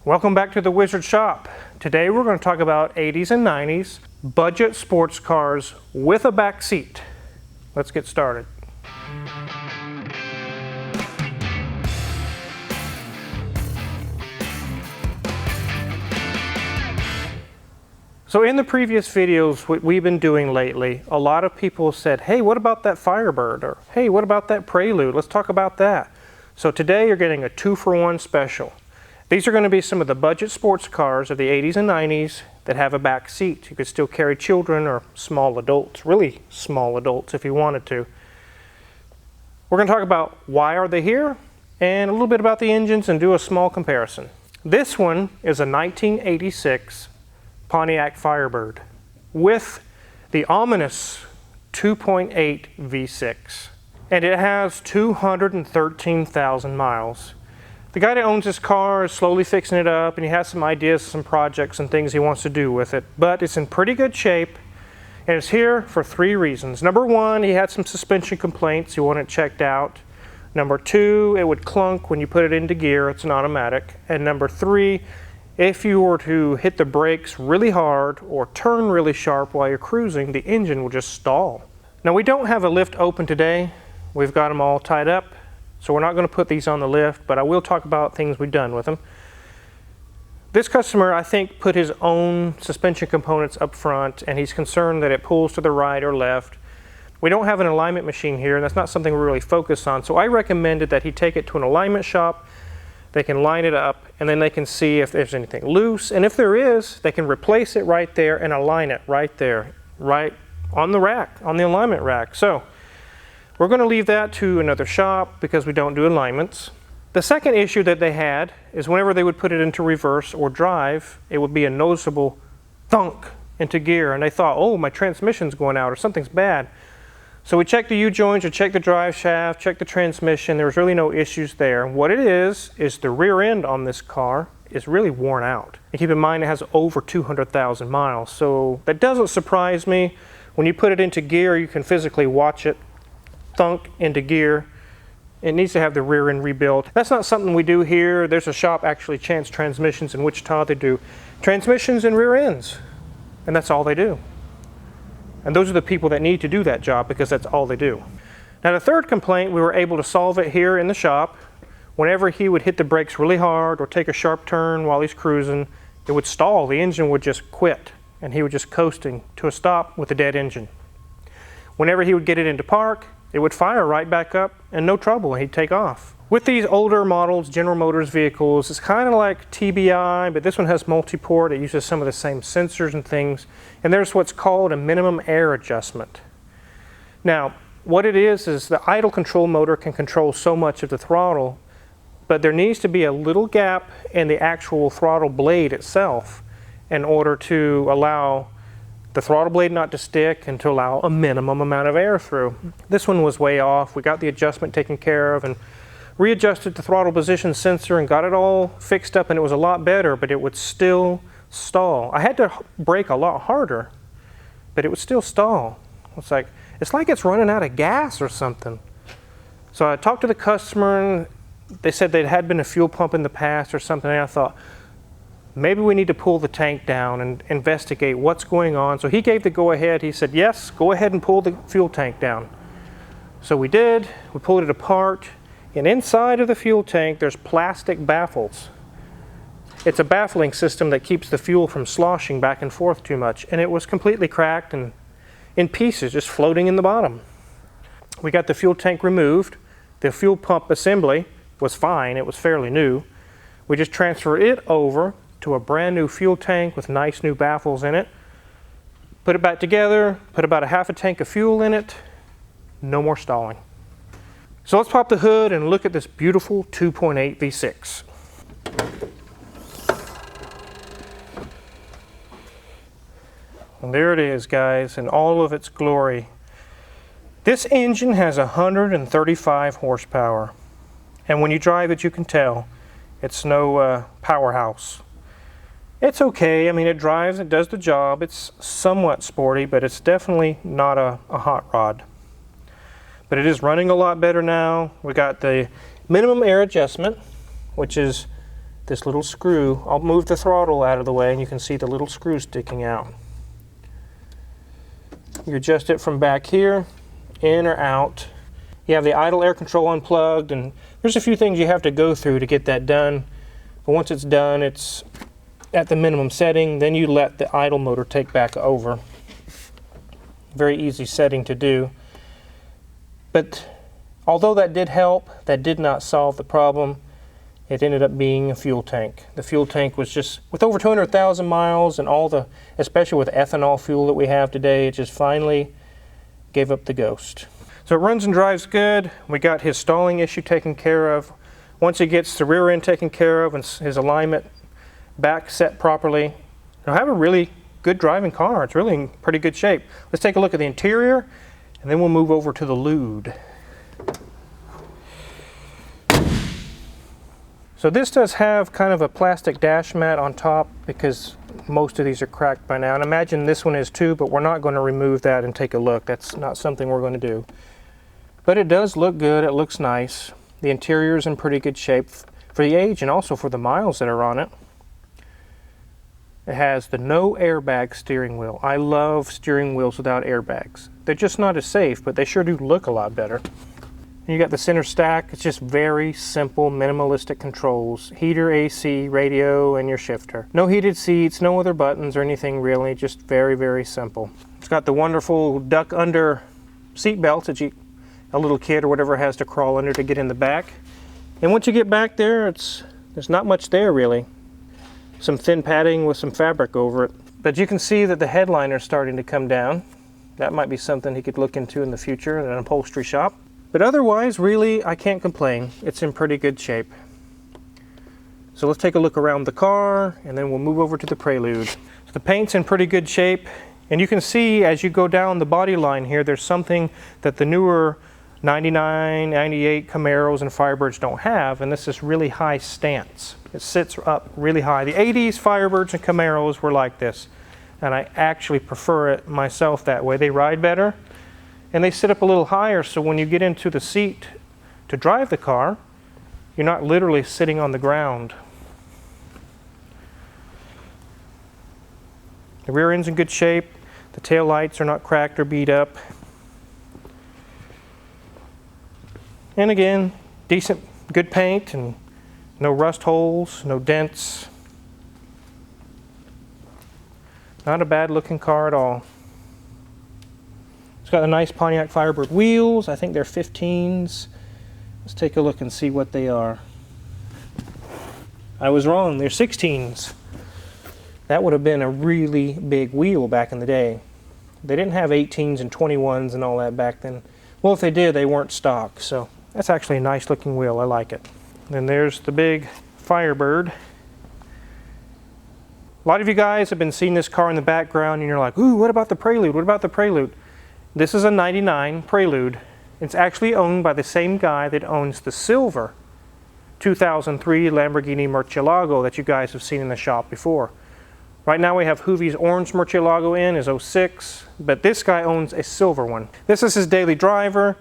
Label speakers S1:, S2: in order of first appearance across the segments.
S1: Welcome back to the Wizard Shop. Today we're going to talk about 80s and 90s budget sports cars with a back seat. Let's get started. So in the previous videos, what we've been doing lately, a lot of people said, hey, what about that Firebird? Or hey, what about that Prelude? Let's talk about that. So today you're getting a 2-for-1 special. These are going to be some of the budget sports cars of the 80s and 90s that have a back seat. You could still carry children or small adults, really small adults if you wanted to. We're going to talk about why are they here and a little bit about the engines and do a small comparison. This one is a 1986 Pontiac Firebird with the ominous 2.8 V6, and it has 213,000 miles. The guy that owns this car is slowly fixing it up, and he has some ideas, some projects and things he wants to do with it, but it's in pretty good shape, and it's here for 3 reasons. Number 1, he had some suspension complaints, he wanted it checked out. Number 2, it would clunk when you put it into gear, it's an automatic. And number 3, if you were to hit the brakes really hard or turn really sharp while you're cruising, the engine will just stall. Now we don't have a lift open today, we've got them all tied up. So we're not going to put these on the lift, but I will talk about things we've done with them. This customer, I think, put his own suspension components up front, and he's concerned that it pulls to the right or left. We don't have an alignment machine here, and that's not something we really focus on. So I recommended that he take it to an alignment shop. They can line it up, and then they can see if there's anything loose. And if there is, they can replace it right there and align it right there, right on the rack, on the alignment rack. So we're going to leave that to another shop because we don't do alignments. The second issue that they had is whenever they would put it into reverse or drive, it would be a noticeable thunk into gear, and they thought, oh, my transmission's going out or something's bad. So we checked the U-joints, we checked the drive shaft, checked the transmission. There was really no issues there. What it is the rear end on this car is really worn out. And keep in mind it has over 200,000 miles, so that doesn't surprise me. When you put it into gear, you can physically watch it thunk into gear. It needs to have the rear end rebuilt. That's not something we do here. There's a shop, actually, Chance Transmissions in Wichita. They do transmissions and rear ends, and that's all they do. And those are the people that need to do that job because that's all they do. Now the third complaint, we were able to solve it here in the shop. Whenever he would hit the brakes really hard or take a sharp turn while he's cruising, it would stall. The engine would just quit, and he was just coasting to a stop with a dead engine. Whenever he would get it into park, it would fire right back up and no trouble, and he'd take off. With these older models, General Motors vehicles, it's kind of like TBI, but this one has multi-port. It uses some of the same sensors and things, and there's what's called a minimum air adjustment. Now, what it is the idle control motor can control so much of the throttle, but there needs to be a little gap in the actual throttle blade itself in order to allow the throttle blade not to stick and to allow a minimum amount of air through. This one was way off. We got the adjustment taken care of and readjusted the throttle position sensor and got it all fixed up, and it was a lot better, but it would still stall. I had to brake a lot harder, but it would still stall. It's like it's running out of gas or something. So I talked to the customer, and they said there had been a fuel pump in the past or something, and I thought, maybe we need to pull the tank down and investigate what's going on. So he gave the go-ahead. He said, yes, go ahead and pull the fuel tank down. So we did. We pulled it apart. And inside of the fuel tank, there's plastic baffles. It's a baffling system that keeps the fuel from sloshing back and forth too much. And it was completely cracked and in pieces, just floating in the bottom. We got the fuel tank removed. The fuel pump assembly was fine. It was fairly new. We just transferred it over to a brand new fuel tank with nice new baffles in it. Put it back together, put about a half a tank of fuel in it, no more stalling. So let's pop the hood and look at this beautiful 2.8 V6. And there it is, guys, in all of its glory. This engine has 135 horsepower, and when you drive it you can tell it's no powerhouse. It's okay. I mean, it drives, it does the job. It's somewhat sporty, but it's definitely not a hot rod. But it is running a lot better now. We got the minimum air adjustment, which is this little screw. I'll move the throttle out of the way and you can see the little screw sticking out. You adjust it from back here, in or out. You have the idle air control unplugged, and there's a few things you have to go through to get that done. But once it's done, it's at the minimum setting, then you let the idle motor take back over. Very easy setting to do. But although that did help, that did not solve the problem. It ended up being a fuel tank. The fuel tank was just, with over 200,000 miles and all the, especially with ethanol fuel that we have today, it just finally gave up the ghost. So it runs and drives good. We got his stalling issue taken care of. Once he gets the rear end taken care of and his alignment back set properly, you'll have a really good driving car. It's really in pretty good shape. Let's take a look at the interior and then we'll move over to the lewd. So this does have kind of a plastic dash mat on top because most of these are cracked by now. And imagine this one is too, but we're not going to remove that and take a look. That's not something we're going to do. But it does look good. It looks nice. The interior is in pretty good shape for the age and also for the miles that are on it. It has the no airbag steering wheel. I love steering wheels without airbags. They're just not as safe, but they sure do look a lot better. You got the center stack. It's just very simple, minimalistic controls. Heater, AC, radio, and your shifter. No heated seats, no other buttons or anything really. Just very, very simple. It's got the wonderful duck under seat belts that a little kid or whatever has to crawl under to get in the back. And once you get back there, there's not much there really. Some thin padding with some fabric over it. But you can see that the headliner's starting to come down. That might be something he could look into in the future in an upholstery shop. But otherwise, really, I can't complain. It's in pretty good shape. So let's take a look around the car, and then we'll move over to the Prelude. So the paint's in pretty good shape, and you can see as you go down the body line here, there's something that the newer 99, 98 Camaros and Firebirds don't have, and this is really high stance. It sits up really high. The 80s Firebirds and Camaros were like this, and I actually prefer it myself that way. They ride better. And they sit up a little higher, so when you get into the seat to drive the car, you're not literally sitting on the ground. The rear end's in good shape. The tail lights are not cracked or beat up. And again, decent, good paint and no rust holes, no dents. Not a bad looking car at all. It's got a nice Pontiac Firebird wheels. I think they're 15s. Let's take a look and see what they are. I was wrong, they're 16s. That would have been a really big wheel back in the day. They didn't have 18s and 21s and all that back then. Well, if they did, they weren't stock. So that's actually a nice looking wheel. I like it. Then there's the big Firebird. A lot of you guys have been seeing this car in the background and you're like, ooh, what about the Prelude? What about the Prelude? This is a 99 Prelude. It's actually owned by the same guy that owns the silver 2003 Lamborghini Murcielago that you guys have seen in the shop before. Right now we have Hoovie's orange Murcielago in, his 06, but this guy owns a silver one. This is his daily driver.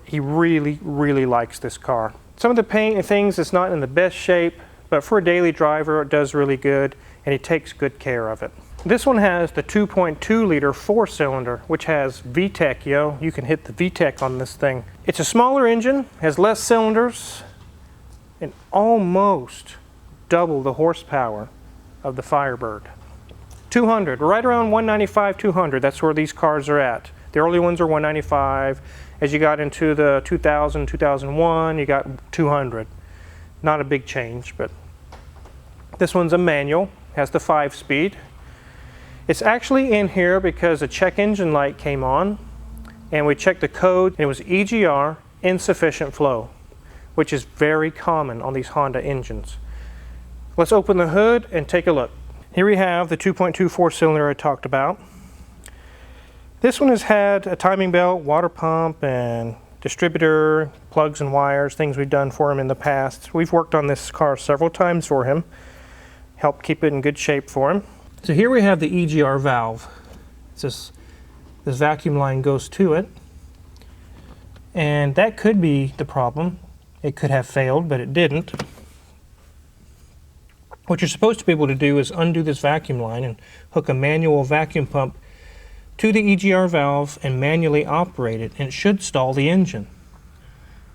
S1: He really, really likes this car. Some of the paint and things is not in the best shape, but for a daily driver it does really good, and he takes good care of it. This one has the 2.2 liter 4-cylinder, which has VTEC, yo. You can hit the VTEC on this thing. It's a smaller engine, has less cylinders, and almost double the horsepower of the Firebird. 200, right around 195, 200, that's where these cars are at. The early ones are 195. As you got into the 2000, 2001, you got 200. Not a big change, but this one's a manual, has the 5-speed. It's actually in here because a check engine light came on and we checked the code and it was EGR, insufficient flow, which is very common on these Honda engines. Let's open the hood and take a look. Here we have the 2.2 4-cylinder I talked about. This one has had a timing belt, water pump, and distributor, plugs and wires, things we've done for him in the past. We've worked on this car several times for him, helped keep it in good shape for him. So here we have the EGR valve. This vacuum line goes to it, and that could be the problem. It could have failed, but it didn't. What you're supposed to be able to do is undo this vacuum line and hook a manual vacuum pump to the EGR valve and manually operate it, and it should stall the engine.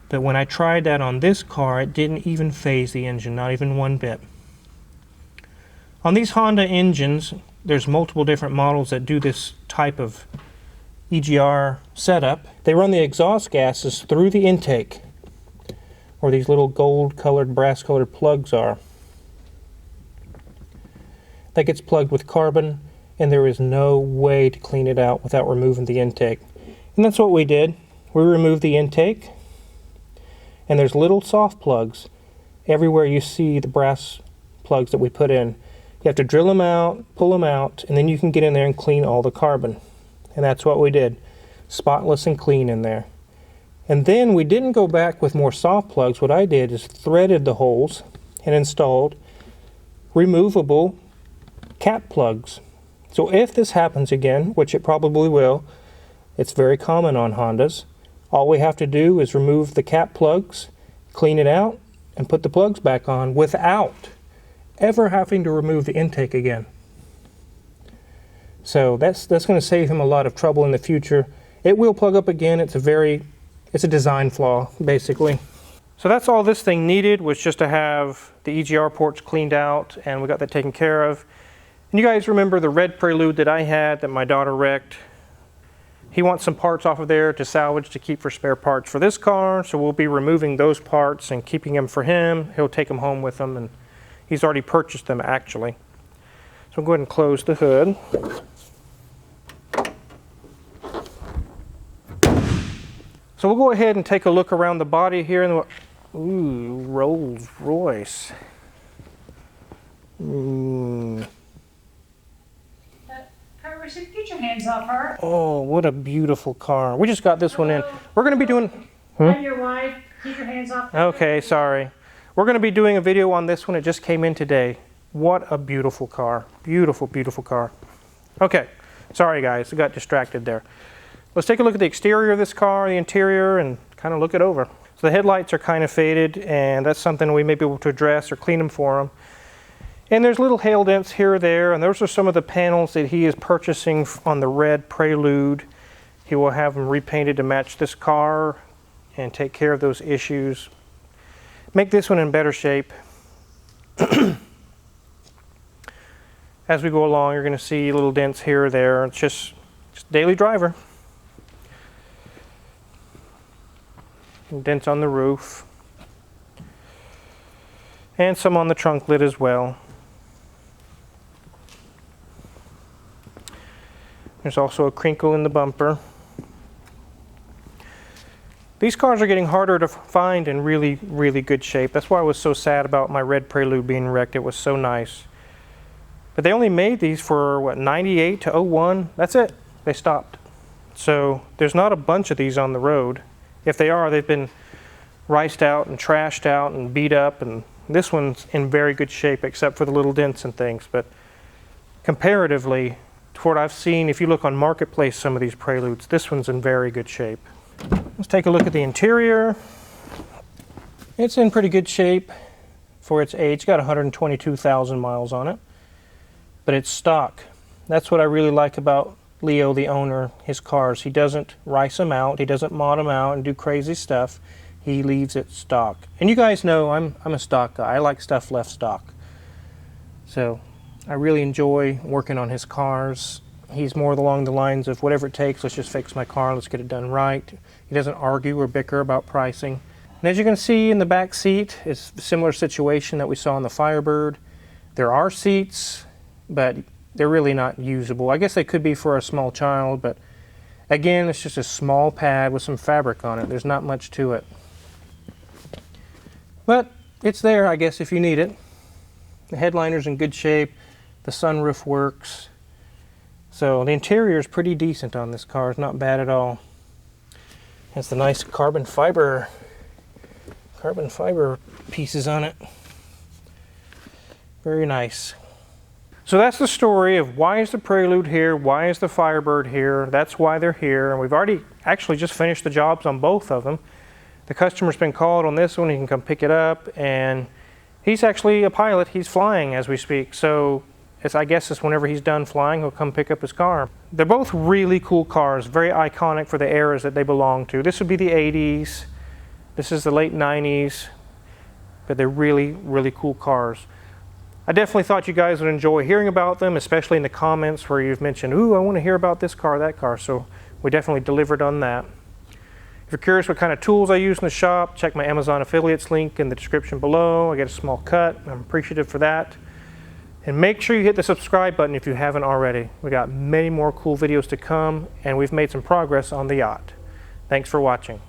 S1: But when I tried that on this car, it didn't even phase the engine, not even one bit. On these Honda engines, there's multiple different models that do this type of EGR setup. They run the exhaust gases through the intake, where these little gold-colored, brass-colored plugs are. That gets plugged with carbon, and there is no way to clean it out without removing the intake. And that's what we did. We removed the intake, and there's little soft plugs everywhere you see the brass plugs that we put in. You have to drill them out, pull them out, and then you can get in there and clean all the carbon. And that's what we did. Spotless and clean in there. And then we didn't go back with more soft plugs. What I did is threaded the holes and installed removable cap plugs. So if this happens again, which it probably will, it's very common on Hondas, all we have to do is remove the cap plugs, clean it out, and put the plugs back on without ever having to remove the intake again. So that's going to save him a lot of trouble in the future. It will plug up again. It's a design flaw, basically. So that's all this thing needed, was just to have the EGR ports cleaned out, and we got that taken care of. And you guys remember the red Prelude that I had that my daughter wrecked? He wants some parts off of there to salvage to keep for spare parts for this car, so we'll be removing those parts and keeping them for him. He'll take them home with him, and he's already purchased them actually. So I'll go ahead and close the hood. So we'll go ahead and take a look around the body here. Ooh, Rolls Royce.
S2: Get your hands off her.
S1: Oh, what a beautiful car. We just got this one in. We're going to be doing...
S2: And your wife, keep your hands off her.
S1: Okay, sorry. We're going to be doing a video on this one. It just came in today. What a beautiful car. Beautiful, beautiful car. Okay, sorry guys, I got distracted there. Let's take a look at the exterior of this car, the interior, and kind of look it over. So the headlights are kind of faded, and that's something we may be able to address or clean them for him. And there's little hail dents here or there, and those are some of the panels that he is purchasing on the red Prelude. He will have them repainted to match this car and take care of those issues. Make this one in better shape. As we go along, you're going to see little dents here or there. It's just daily driver. Dents on the roof. And some on the trunk lid as well. There's also a crinkle in the bumper. These cars are getting harder to find in really, really good shape. That's why I was so sad about my red Prelude being wrecked. It was so nice. But they only made these for, what, 98 to 01? That's it. They stopped. So there's not a bunch of these on the road. If they are, they've been riced out and trashed out and beat up. And this one's in very good shape except for the little dents and things. But comparatively, to what I've seen, if you look on Marketplace, some of these Preludes, this one's in very good shape. Let's take a look at the interior. It's in pretty good shape for its age. It's got 122,000 miles on it, but it's stock. That's what I really like about Leo, the owner, his cars. He doesn't rice them out. He doesn't mod them out and do crazy stuff. He leaves it stock. And you guys know I'm a stock guy. I like stuff left stock. So I really enjoy working on his cars. He's more along the lines of whatever it takes, let's just fix my car, let's get it done right. He doesn't argue or bicker about pricing. And as you can see in the back seat, it's a similar situation that we saw in the Firebird. There are seats, but they're really not usable. I guess they could be for a small child, but again, it's just a small pad with some fabric on it. There's not much to it. But it's there, I guess, if you need it. The headliner's in good shape. The sunroof works. So the interior is pretty decent on this car. It's not bad at all. Has the nice carbon fiber pieces on it. Very nice. So that's the story of why is the Prelude here, why is the Firebird here. That's why they're here. And we've already actually just finished the jobs on both of them. The customer's been called on this one. He can come pick it up, and He's actually a pilot. He's flying as we speak. So I guess it's whenever he's done flying, he'll come pick up his car. They're both really cool cars, very iconic for the eras that they belong to. This would be the 80s. This is the late 90s. But they're really, really cool cars. I definitely thought you guys would enjoy hearing about them, especially in the comments where you've mentioned, ooh, I want to hear about this car, that car. So we definitely delivered on that. If you're curious what kind of tools I use in the shop, check my Amazon affiliates link in the description below. I get a small cut. I'm appreciative for that. And make sure you hit the subscribe button if you haven't already. We got many more cool videos to come, and we've made some progress on the yacht. Thanks for watching.